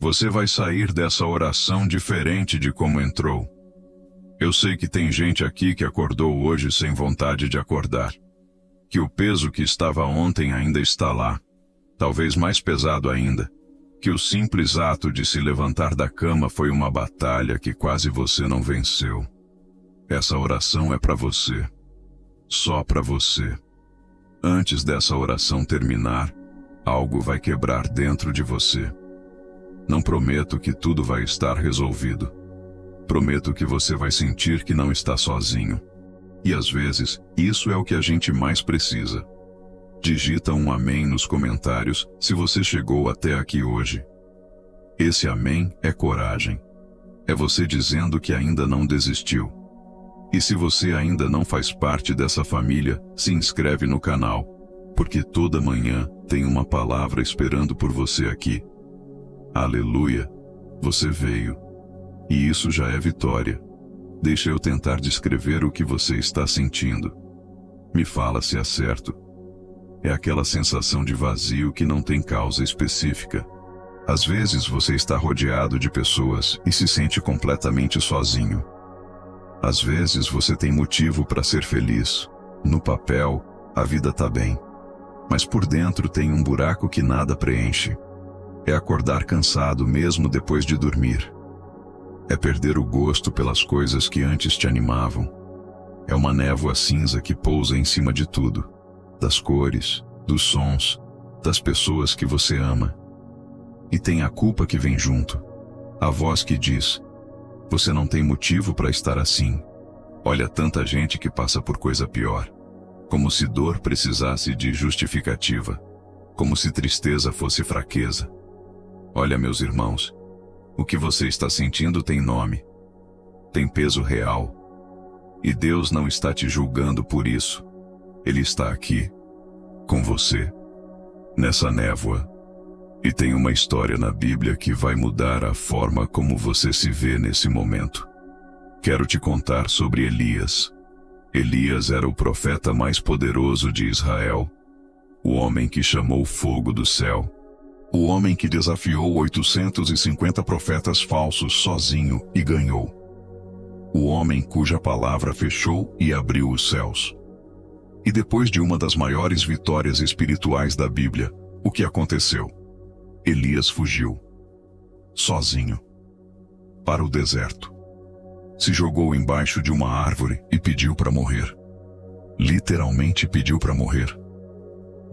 Você vai sair dessa oração diferente de como entrou. Eu sei que tem gente aqui que acordou hoje sem vontade de acordar. Que o peso que estava ontem ainda está lá. Talvez mais pesado ainda. Que o simples ato de se levantar da cama foi uma batalha que quase você não venceu. Essa oração é para você. Só para você. Antes dessa oração terminar, algo vai quebrar dentro de você. Não prometo que tudo vai estar resolvido. Prometo que você vai sentir que não está sozinho. E às vezes, isso é o que a gente mais precisa. Digita um amém nos comentários se você chegou até aqui hoje. Esse amém é coragem. É você dizendo que ainda não desistiu. E se você ainda não faz parte dessa família, se inscreve no canal, porque toda manhã tem uma palavra esperando por você aqui. Aleluia! Você veio. E isso já é vitória. Deixa eu tentar descrever o que você está sentindo. Me fala se é certo. É aquela sensação de vazio que não tem causa específica. Às vezes você está rodeado de pessoas e se sente completamente sozinho. Às vezes você tem motivo para ser feliz. No papel, a vida tá bem. Mas por dentro tem um buraco que nada preenche. É acordar cansado mesmo depois de dormir. É perder o gosto pelas coisas que antes te animavam. É uma névoa cinza que pousa em cima de tudo. Das cores, dos sons, das pessoas que você ama. E tem a culpa que vem junto. A voz que diz: você não tem motivo para estar assim. Olha tanta gente que passa por coisa pior. Como se dor precisasse de justificativa. Como se tristeza fosse fraqueza. Olha, meus irmãos, o que você está sentindo tem nome. Tem peso real. E Deus não está te julgando por isso. Ele está aqui, com você, nessa névoa. E tem uma história na Bíblia que vai mudar a forma como você se vê nesse momento. Quero te contar sobre Elias. Elias era o profeta mais poderoso de Israel. O homem que chamou fogo do céu. O homem que desafiou 850 profetas falsos sozinho e ganhou. O homem cuja palavra fechou e abriu os céus. E depois de uma das maiores vitórias espirituais da Bíblia, o que aconteceu? Elias fugiu, sozinho, para o deserto. Se jogou embaixo de uma árvore e pediu para morrer. Literalmente pediu para morrer.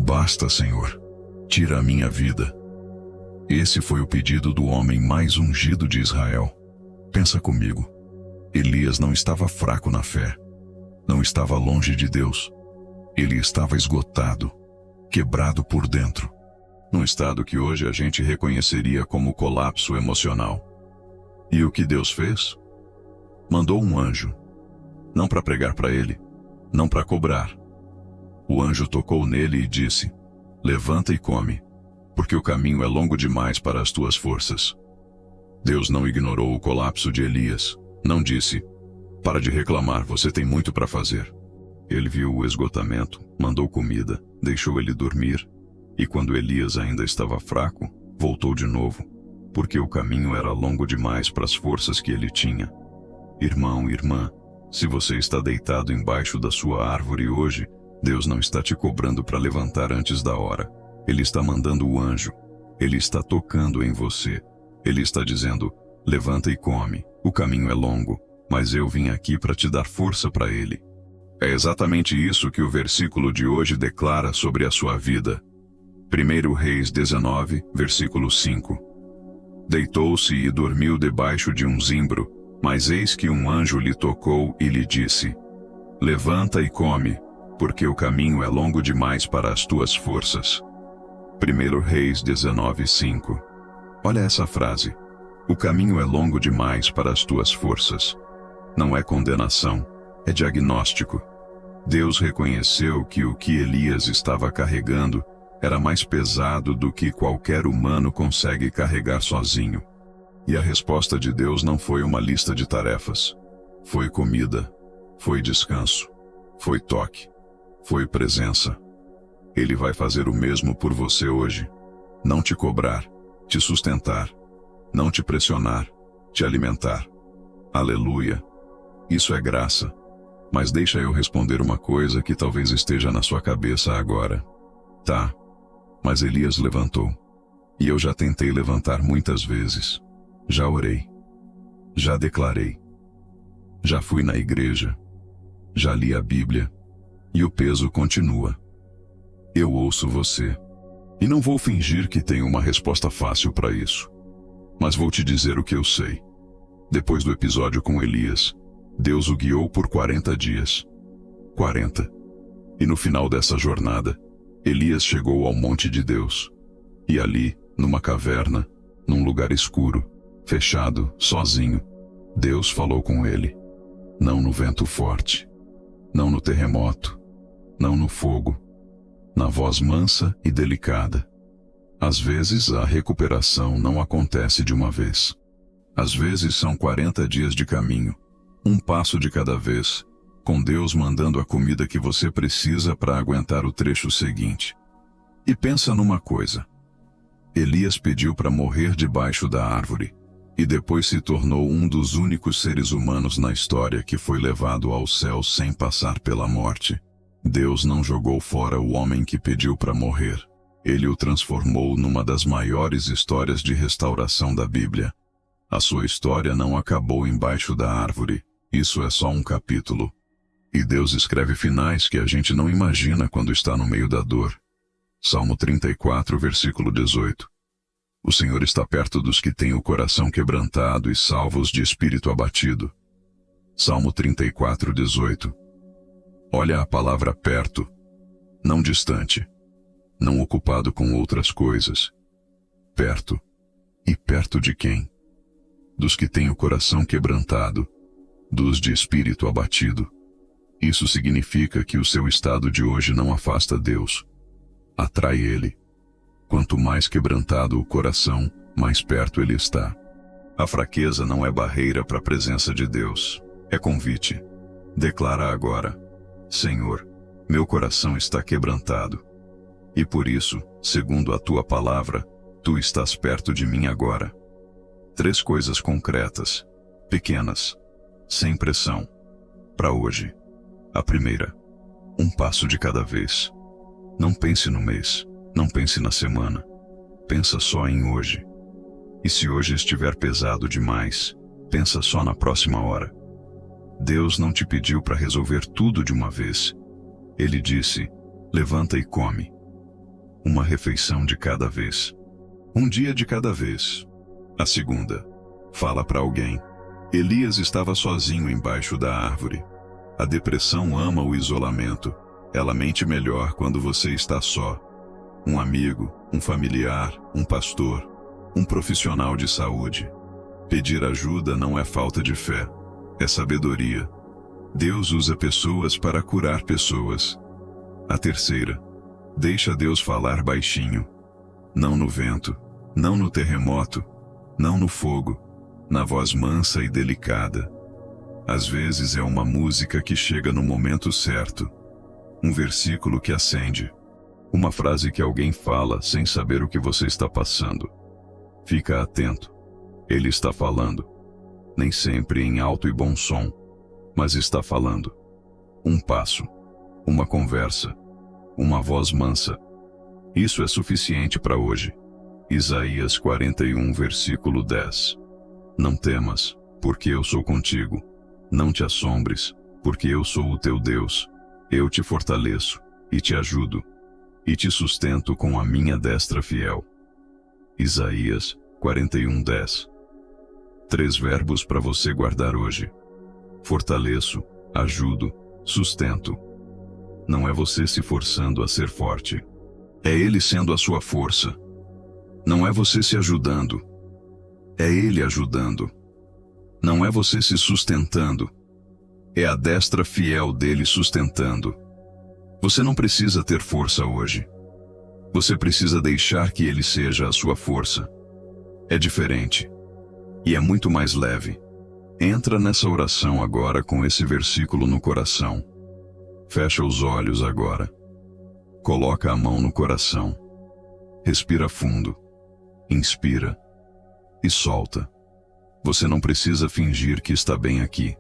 Basta, Senhor, tira a minha vida. Esse foi o pedido do homem mais ungido de Israel. Pensa comigo. Elias não estava fraco na fé. Não estava longe de Deus. Ele estava esgotado, quebrado por dentro. Num estado que hoje a gente reconheceria como colapso emocional. E o que Deus fez? Mandou um anjo. Não para pregar para ele, não para cobrar. O anjo tocou nele e disse: levanta e come, porque o caminho é longo demais para as tuas forças. Deus não ignorou o colapso de Elias. Não disse: para de reclamar, você tem muito para fazer. Ele viu o esgotamento, mandou comida, deixou ele dormir. E quando Elias ainda estava fraco, voltou de novo, porque o caminho era longo demais para as forças que ele tinha. Irmão, irmã, se você está deitado embaixo da sua árvore hoje, Deus não está te cobrando para levantar antes da hora. Ele está mandando o anjo. Ele está tocando em você. Ele está dizendo: levanta e come, o caminho é longo, mas eu vim aqui para te dar força para ele. É exatamente isso que o versículo de hoje declara sobre a sua vida. 1 Reis 19, versículo 5. Deitou-se e dormiu debaixo de um zimbro, mas eis que um anjo lhe tocou e lhe disse: levanta e come, porque o caminho é longo demais para as tuas forças. 1 Reis 19, 5. Olha essa frase. O caminho é longo demais para as tuas forças. Não é condenação, é diagnóstico. Deus reconheceu que o que Elias estava carregando era mais pesado do que qualquer humano consegue carregar sozinho. E a resposta de Deus não foi uma lista de tarefas. Foi comida, foi descanso, foi toque, foi presença. Ele vai fazer o mesmo por você hoje. Não te cobrar, te sustentar. não te pressionar, te alimentar. Aleluia! Isso é graça. Mas deixa eu responder uma coisa que talvez esteja na sua cabeça agora. Tá, mas Elias levantou. E eu já tentei levantar muitas vezes. Já orei. Já declarei. Já fui na igreja. Já li a Bíblia. E o peso continua. Eu ouço você. E não vou fingir que tenho uma resposta fácil para isso. Mas vou te dizer o que eu sei. Depois do episódio com Elias, Deus o guiou por 40 dias. 40. E no final dessa jornada, Elias chegou ao monte de Deus. E ali, numa caverna, num lugar escuro, fechado, sozinho, Deus falou com ele. Não no vento forte, não no terremoto, não no fogo, na voz mansa e delicada. Às vezes a recuperação não acontece de uma vez. Às vezes são 40 dias de caminho, um passo de cada vez, com Deus mandando a comida que você precisa para aguentar o trecho seguinte. E pensa numa coisa. Elias pediu para morrer debaixo da árvore, e depois se tornou um dos únicos seres humanos na história que foi levado ao céu sem passar pela morte. Deus não jogou fora o homem que pediu para morrer. Ele o transformou numa das maiores histórias de restauração da Bíblia. A sua história não acabou embaixo da árvore. Isso é só um capítulo. E Deus escreve finais que a gente não imagina quando está no meio da dor. Salmo 34, versículo 18. O Senhor está perto dos que têm o coração quebrantado e salvos de espírito abatido. Salmo 34, 18. Olha a palavra perto, não distante, não ocupado com outras coisas. Perto. E perto de quem? Dos que têm o coração quebrantado, dos de espírito abatido. Isso significa que o seu estado de hoje não afasta Deus. Atrai Ele. Quanto mais quebrantado o coração, mais perto Ele está. A fraqueza não é barreira para a presença de Deus. É convite. Declara agora: Senhor, meu coração está quebrantado. E por isso, segundo a Tua palavra, Tu estás perto de mim agora. 3 coisas concretas, pequenas, sem pressão, para hoje. A primeira: um passo de cada vez. Não pense no mês, não pense na semana. Pensa só em hoje. E se hoje estiver pesado demais, pensa só na próxima hora. Deus não te pediu para resolver tudo de uma vez. Ele disse: levanta e come. Uma refeição de cada vez. Um dia de cada vez. A segunda: fala para alguém. Elias estava sozinho embaixo da árvore. A depressão ama o isolamento. Ela mente melhor quando você está só. Um amigo, um familiar, um pastor, um profissional de saúde. Pedir ajuda não é falta de fé, é sabedoria. Deus usa pessoas para curar pessoas. A terceira: deixa Deus falar baixinho. Não no vento, não no terremoto, não no fogo, na voz mansa e delicada. Às vezes é uma música que chega no momento certo. Um versículo que acende. Uma frase que alguém fala sem saber o que você está passando. Fica atento. Ele está falando. Nem sempre em alto e bom som, mas está falando. Um passo, uma conversa, uma voz mansa. Isso é suficiente para hoje. Isaías 41, versículo 10. Não temas, porque eu sou contigo. Não te assombres, porque eu sou o teu Deus. Eu te fortaleço, e te ajudo, e te sustento com a minha destra fiel. Isaías 41, 10. 3 verbos para você guardar hoje. Fortaleço, ajudo, sustento. Não é você se forçando a ser forte. É Ele sendo a sua força. Não é você se ajudando. É Ele ajudando. Não é você se sustentando. É a destra fiel dele sustentando. Você não precisa ter força hoje. Você precisa deixar que Ele seja a sua força. É diferente. E é muito mais leve. Entra nessa oração agora com esse versículo no coração. Fecha os olhos agora. Coloca a mão no coração. Respira fundo. Inspira. e solta. Você não precisa fingir que está bem aqui.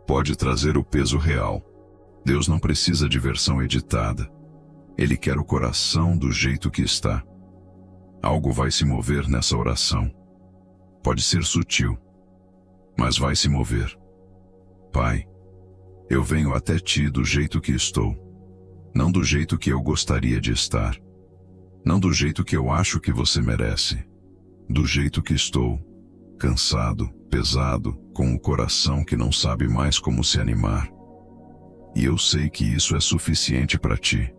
Pode trazer o peso real. Deus não precisa de versão editada. Ele quer o coração do jeito que está. Algo vai se mover nessa oração. Pode ser sutil, mas vai se mover. Pai, eu venho até ti do jeito que estou. Não do jeito que eu gostaria de estar. Não do jeito que eu acho que você merece. Do jeito que estou, cansado, pesado, com o coração que não sabe mais como se animar. E eu sei que isso é suficiente para ti,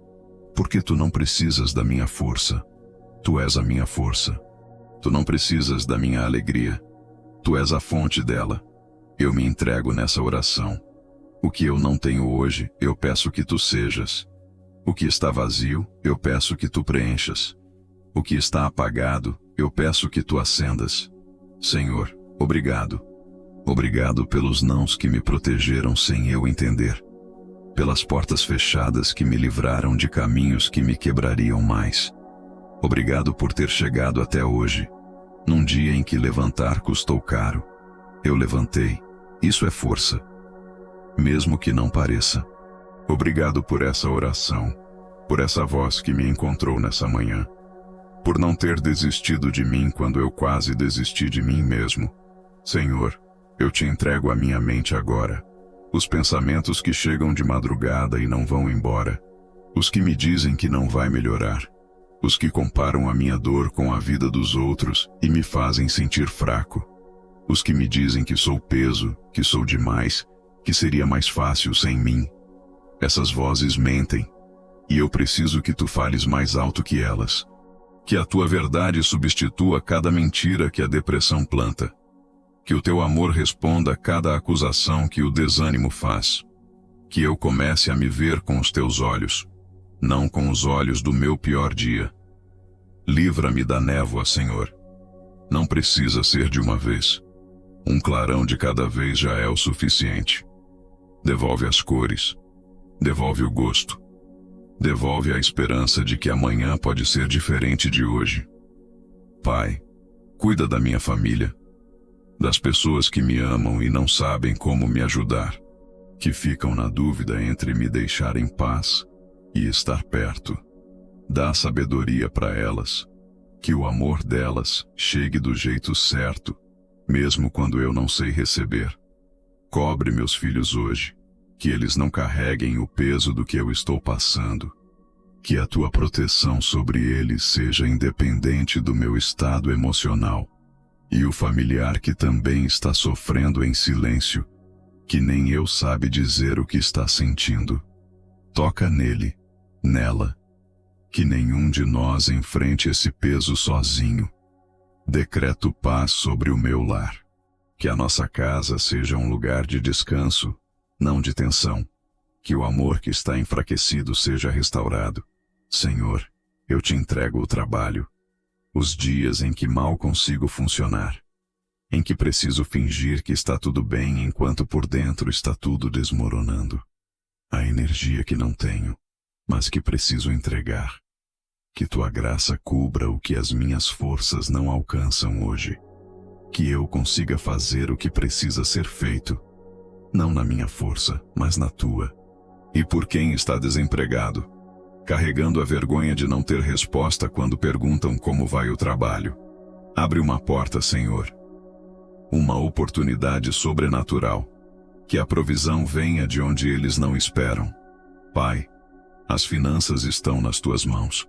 porque tu não precisas da minha força. Tu és a minha força. Tu não precisas da minha alegria. Tu és a fonte dela. Eu me entrego nessa oração. O que eu não tenho hoje, eu peço que tu sejas. O que está vazio, eu peço que tu preenchas. O que está apagado, eu peço que tu acendas. Senhor, obrigado. Obrigado pelos nãos que me protegeram sem eu entender. Pelas portas fechadas que me livraram de caminhos que me quebrariam mais. Obrigado por ter chegado até hoje. Num dia em que levantar custou caro. Eu levantei. Isso é força. Mesmo que não pareça. Obrigado por essa oração. Por essa voz que me encontrou nessa manhã. Por não ter desistido de mim quando eu quase desisti de mim mesmo. Senhor, eu te entrego a minha mente agora. Os pensamentos que chegam de madrugada e não vão embora. Os que me dizem que não vai melhorar. Os que comparam a minha dor com a vida dos outros e me fazem sentir fraco. Os que me dizem que sou peso, que sou demais, que seria mais fácil sem mim. Essas vozes mentem, e eu preciso que tu fales mais alto que elas. Que a tua verdade substitua cada mentira que a depressão planta. Que o teu amor responda a cada acusação que o desânimo faz. Que eu comece a me ver com os teus olhos, não com os olhos do meu pior dia. Livra-me da névoa, Senhor. Não precisa ser de uma vez. Um clarão de cada vez já é o suficiente. Devolve as cores. Devolve o gosto. Devolve a esperança de que amanhã pode ser diferente de hoje. Pai, cuida da minha família. Das pessoas que me amam e não sabem como me ajudar. Que ficam na dúvida entre me deixar em paz e estar perto. Dá sabedoria para elas. Que o amor delas chegue do jeito certo, mesmo quando eu não sei receber. Cobre meus filhos hoje. Que eles não carreguem o peso do que eu estou passando. Que a tua proteção sobre eles seja independente do meu estado emocional. E o familiar que também está sofrendo em silêncio, que nem eu sabe dizer o que está sentindo. Toca nele, nela. Que nenhum de nós enfrente esse peso sozinho. Decreto paz sobre o meu lar. Que a nossa casa seja um lugar de descanso, não de tensão. Que o amor que está enfraquecido seja restaurado. Senhor, eu te entrego o trabalho. Os dias em que mal consigo funcionar. Em que preciso fingir que está tudo bem enquanto por dentro está tudo desmoronando. A energia que não tenho, mas que preciso entregar. Que tua graça cubra o que as minhas forças não alcançam hoje. Que eu consiga fazer o que precisa ser feito. Não na minha força, mas na tua. E por quem está desempregado, carregando a vergonha de não ter resposta quando perguntam como vai o trabalho. Abre uma porta, Senhor. Uma oportunidade sobrenatural. Que a provisão venha de onde eles não esperam. Pai, as finanças estão nas tuas mãos.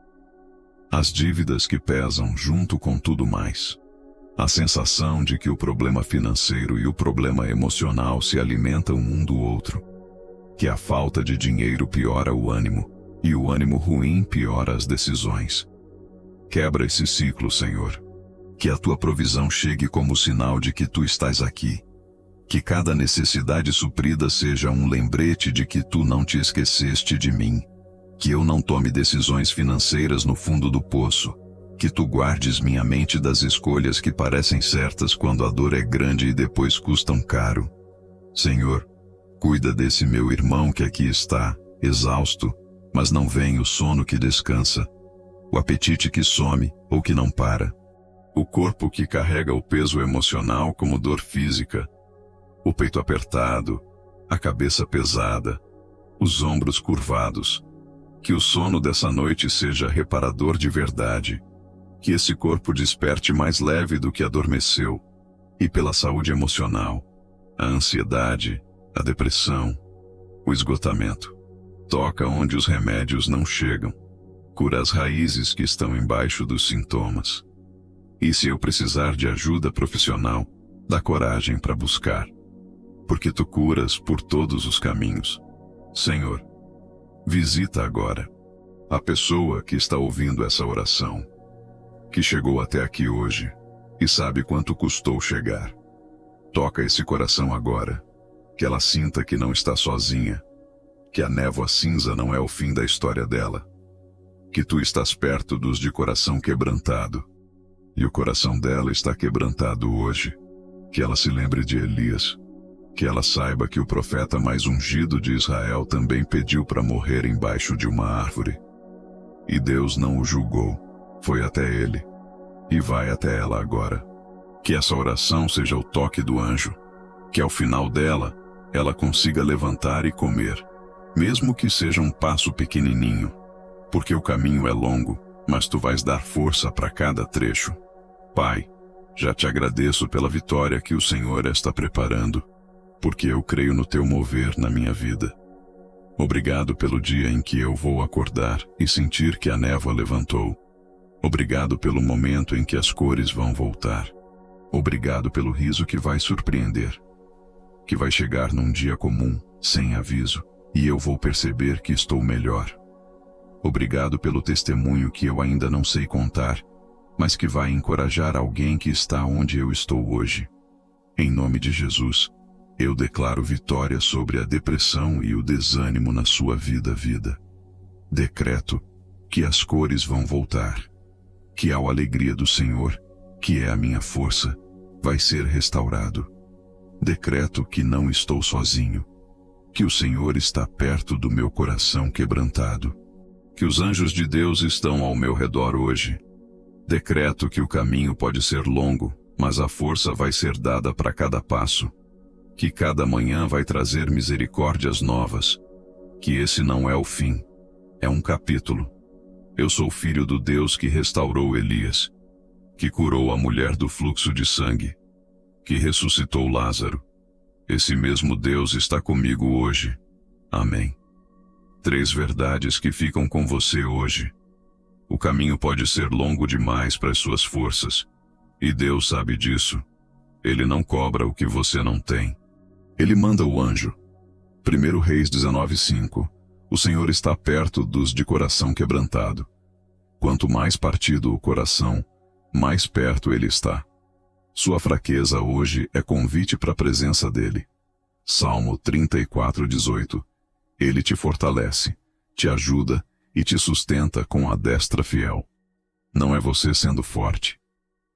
As dívidas que pesam junto com tudo mais. A sensação de que o problema financeiro e o problema emocional se alimentam um do outro. Que a falta de dinheiro piora o ânimo, e o ânimo ruim piora as decisões. Quebra esse ciclo, Senhor. Que a tua provisão chegue como sinal de que tu estás aqui. Que cada necessidade suprida seja um lembrete de que tu não te esqueceste de mim. Que eu não tome decisões financeiras no fundo do poço. Que tu guardes minha mente das escolhas que parecem certas quando a dor é grande e depois custam caro. Senhor, cuida desse meu irmão que aqui está, exausto, mas não vem o sono que descansa. O apetite que some ou que não para. O corpo que carrega o peso emocional como dor física, o peito apertado, a cabeça pesada, os ombros curvados. Que o sono dessa noite seja reparador de verdade. Que esse corpo desperte mais leve do que adormeceu. E pela saúde emocional, a ansiedade, a depressão, o esgotamento. Toca onde os remédios não chegam. Cura as raízes que estão embaixo dos sintomas. E se eu precisar de ajuda profissional, dá coragem para buscar. Porque tu curas por todos os caminhos. Senhor, visita agora a pessoa que está ouvindo essa oração, que chegou até aqui hoje e sabe quanto custou chegar. Toca esse coração agora, que ela sinta que não está sozinha, que a névoa cinza não é o fim da história dela, que tu estás perto dos de coração quebrantado, e o coração dela está quebrantado hoje. Que ela se lembre de Elias, que ela saiba que o profeta mais ungido de Israel também pediu para morrer embaixo de uma árvore. E Deus não o julgou, foi até ele, e vai até ela agora. Que essa oração seja o toque do anjo, que ao final dela, ela consiga levantar e comer, mesmo que seja um passo pequenininho, porque o caminho é longo, mas tu vais dar força para cada trecho. Pai, já te agradeço pela vitória que o Senhor está preparando, porque eu creio no teu mover na minha vida. Obrigado pelo dia em que eu vou acordar e sentir que a névoa levantou. Obrigado pelo momento em que as cores vão voltar. Obrigado pelo riso que vai surpreender, que vai chegar num dia comum, sem aviso, e eu vou perceber que estou melhor. Obrigado pelo testemunho que eu ainda não sei contar, mas que vai encorajar alguém que está onde eu estou hoje. Em nome de Jesus, eu declaro vitória sobre a depressão e o desânimo na sua vida. Decreto que as cores vão voltar, que a alegria do Senhor, que é a minha força, vai ser restaurado. Decreto que não estou sozinho, que o Senhor está perto do meu coração quebrantado, que os anjos de Deus estão ao meu redor hoje. Decreto que o caminho pode ser longo, mas a força vai ser dada para cada passo, que cada manhã vai trazer misericórdias novas, que esse não é o fim, é um capítulo. Eu sou filho do Deus que restaurou Elias, que curou a mulher do fluxo de sangue, que ressuscitou Lázaro. Esse mesmo Deus está comigo hoje. Amém. 3 verdades que ficam com você hoje. O caminho pode ser longo demais para as suas forças, e Deus sabe disso. Ele não cobra o que você não tem. Ele manda o anjo. 1 Reis 19:5. O Senhor está perto dos de coração quebrantado. Quanto mais partido o coração, mais perto ele está. Sua fraqueza hoje é convite para a presença dele. Salmo 34:18. Ele te fortalece, te ajuda e te sustenta com a destra fiel. Não é você sendo forte,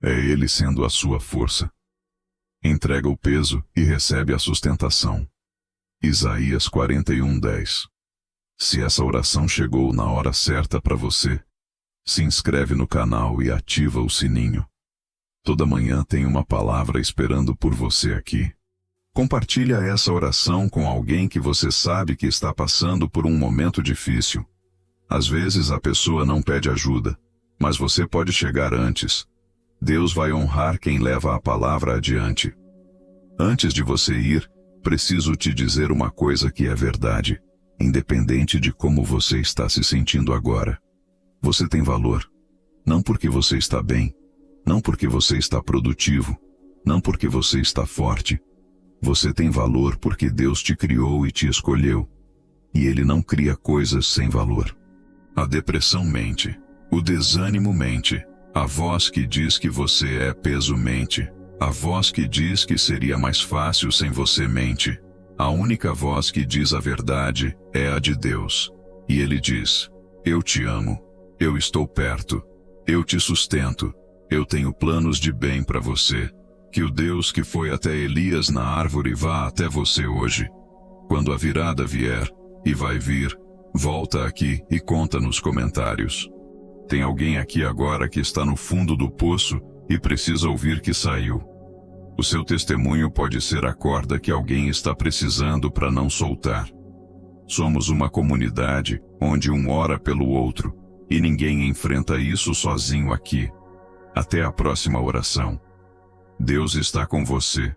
é ele sendo a sua força. Entrega o peso e recebe a sustentação. Isaías 41:10. Se essa oração chegou na hora certa para você, se inscreve no canal e ativa o sininho. Toda manhã tem uma palavra esperando por você aqui. Compartilha essa oração com alguém que você sabe que está passando por um momento difícil. Às vezes a pessoa não pede ajuda, mas você pode chegar antes. Deus vai honrar quem leva a palavra adiante. Antes de você ir, preciso te dizer uma coisa que é verdade, independente de como você está se sentindo agora. Você tem valor. Não porque você está bem, não porque você está produtivo, não porque você está forte. Você tem valor porque Deus te criou e te escolheu. E Ele não cria coisas sem valor. A depressão mente. O desânimo mente. A voz que diz que você é peso mente. A voz que diz que seria mais fácil sem você mente. A única voz que diz a verdade é a de Deus. E Ele diz: eu te amo. Eu estou perto. Eu te sustento. Eu tenho planos de bem para você. Que o Deus que foi até Elias na árvore vá até você hoje. Quando a virada vier, e vai vir, volta aqui e conta nos comentários. Tem alguém aqui agora que está no fundo do poço e precisa ouvir que saiu. O seu testemunho pode ser a corda que alguém está precisando para não soltar. Somos uma comunidade onde um ora pelo outro, e ninguém enfrenta isso sozinho aqui. Até a próxima oração. Deus está com você.